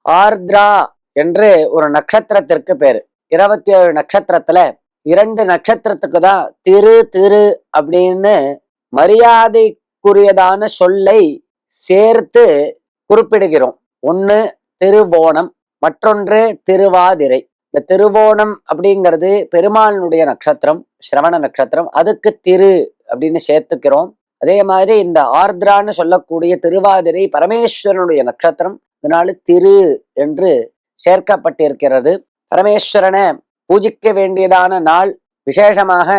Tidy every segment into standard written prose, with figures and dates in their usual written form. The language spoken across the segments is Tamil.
ஆர்திரா என்று ஒரு நட்சத்திரத்திற்கு பேரு. 27 நட்சத்திரத்துல 2 நட்சத்திரத்துக்கு தான் திரு திரு அப்படின்னு மரியாதைக்குரியதான சொல்லை சேர்த்து குறிப்பிடுகிறோம். ஒண்ணு திருவோணம், மற்றொன்று திருவாதிரை. இந்த திருவோணம் அப்படிங்கிறது பெருமாளுடைய நட்சத்திரம், சிரவண நட்சத்திரம். அதுக்கு திரு அப்படின்னு சேர்த்துக்கிறோம். அதே மாதிரி இந்த ஆர்திரான்னு சொல்லக்கூடிய திருவாதிரை பரமேஸ்வரனுடைய நட்சத்திரம், அதனால திரு என்று சேர்க்கப்பட்டிருக்கிறது. பரமேஸ்வரனை பூஜிக்க வேண்டியதான நாள், விசேஷமாக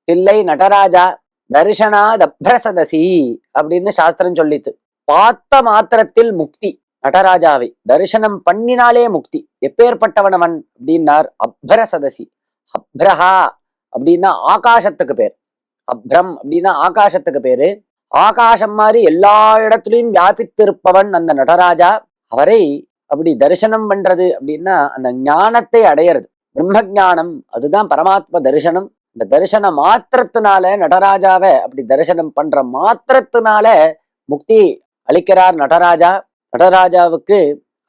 தில்லை நடராஜா தரிசனாதப்ரசதசி அப்படின்னு சாஸ்திரம் சொல்லித்து. பார்த்த மாத்திரத்தில் முக்தி. நடராஜாவை தரிசனம் பண்ணினாலே முக்தி. எப்பேற்பட்டவனவன் அப்படின்னார் அப்ரசதசி. அப்ரஹா அப்படின்னா ஆகாசத்துக்கு பேர். அப்ரம் அப்படின்னா ஆகாசத்துக்கு பேரு. ஆகாசம் மாதிரி எல்லா இடத்துலயும் வியாபித்திருப்பவன் அந்த நடராஜா. அவரை அப்படி தரிசனம் பண்றது அப்படின்னா அந்த ஞானத்தை அடையிறது, பிரம்ம ஞானம். அதுதான் பரமாத்ம தரிசனம். இந்த தரிசன மாத்திரத்தினால நடராஜாவை அப்படி தரிசனம் பண்ற மாத்திரத்தினால முக்தி அளிக்கிறார் நடராஜா. நடராஜாவுக்கு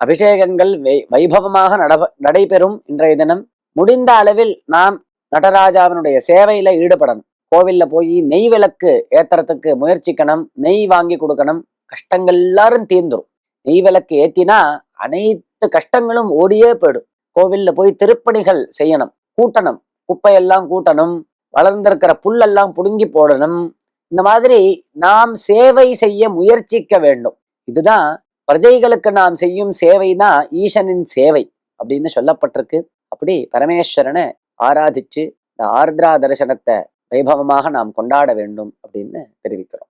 அபிஷேகங்கள் வைபவமாக நடைபெறும் இன்றைய தினம். முடிந்த அளவில் நாம் நடராஜாவினுடைய சேவையில ஈடுபடணும். கோவில்ல போய் நெய் விளக்கு ஏத்துறதுக்கு முயற்சிக்கணும். நெய் வாங்கி கொடுக்கணும். கஷ்டங்கள் எல்லாரும் தீர்ந்துரும். நெய் விளக்கு ஏத்தினா அனைத்து கஷ்டங்களும் ஓடியே போயிடும். கோவில்ல போய் திருப்பணிகள் செய்யணும், கூட்டணும், குப்பையெல்லாம் கூட்டணும், வளர்ந்திருக்கிற புல்லெல்லாம் புடுங்கி போடணும். இந்த மாதிரி நாம் சேவை செய்ய முயற்சிக்க வேண்டும். இதுதான் பிரஜைகளுக்கு நாம் செய்யும் சேவை தான் ஈசனின் சேவை அப்படின்னு சொல்லப்பட்டிருக்கு. அப்படி பரமேஸ்வரனை ஆராதிச்சு இந்த ஆர்திரா தரிசனத்தை வைபவமாக நாம் கொண்டாட வேண்டும் அப்படின்னு தெரிவிக்கிறோம்.